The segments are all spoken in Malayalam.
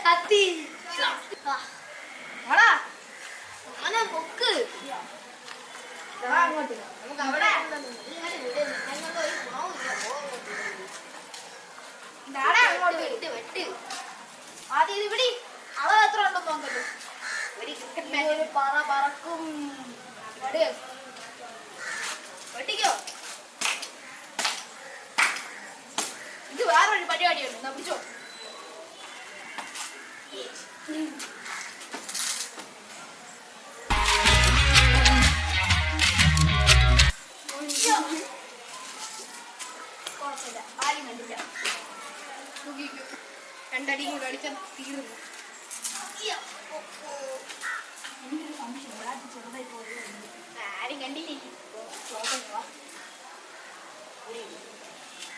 കത്തി പൊക്ക് അങ്ങോട്ട് നമുക്ക് അവിടെ വെട്ട് ആദ്യം ഇത് വിടി അളവ് എത്ര ഉണ്ടെന്ന് നോക്കട്ടെ ഒരു ക്രിക്കറ്റ് മാച്ച് പറ പറക്കും വെട്ടിക്കോ ഇത് വേറൊരു പരിപാടിയുണ്ട് എന്നാ പിടിച്ചോ കുഴപ്പമില്ല ആരും കണ്ടില്ല രണ്ടടി കൂടെ അടിച്ചാൽ തീർന്നു എനിക്കൊരു സംശയം ചെറുതായി പോയത് ആരും കണ്ടില്ലേ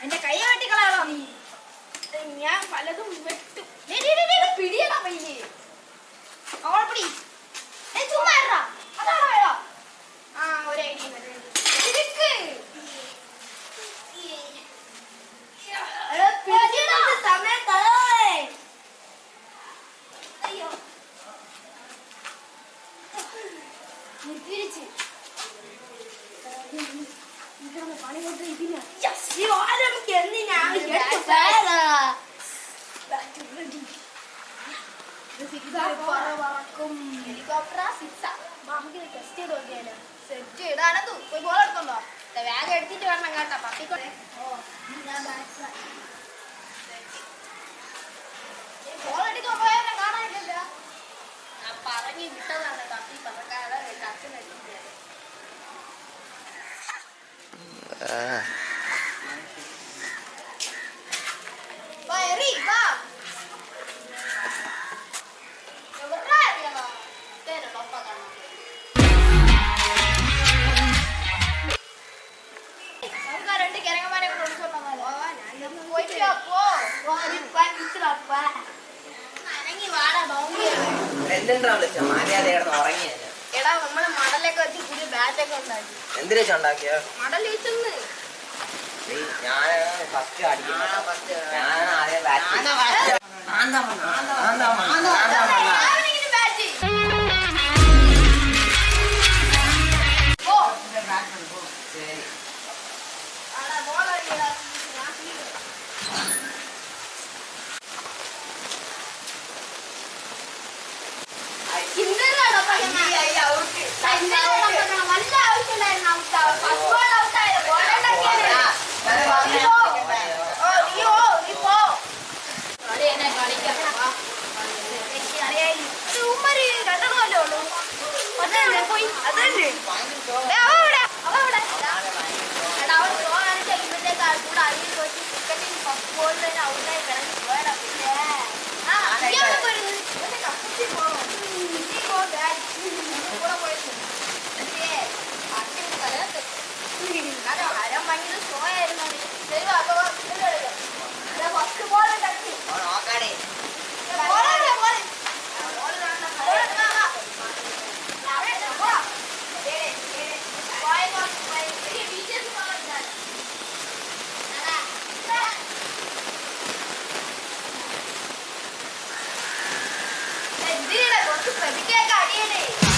എന്റെ കൈ വെട്ടിക്കളാണോ നീ ഞാൻ പലതും വെട്ടും പിടിയടാ പയ്യെ അവളെ പിടി ചുമ്മാ അതാണോ വേണം ആ ഒരു ഐഡിയ സമയം അയ്യോ തിരിച്ച് പണി കൊണ്ട് ഇതിനാ സെറ്റ് ഇതാണത് പോയി ബോൾ എടുക്കണ്ടോ വേഗം എടുത്തിട്ട് വരണം കേട്ടോ പത്തിക്കോട്ടെ ബോൾ എടുക്കാൻ പോയാൽ കാണാനില്ല ഞാൻ പറഞ്ഞു വിട്ടതാണ് തപ്പി പറക്കാതെ കത്തിനടിച്ചത് എടാ നമ്മള് മടലൊക്കെ വെച്ച് പുതിയ ബാറ്റൊക്കെ ഉണ്ടാക്കി എന്തിനാ ഉണ്ടാക്കിയ മടൽ വെച്ചെന്ന് ഞാൻ ഫസ്റ്റ് പ്രതിക്കേക്ക് അടിയണേ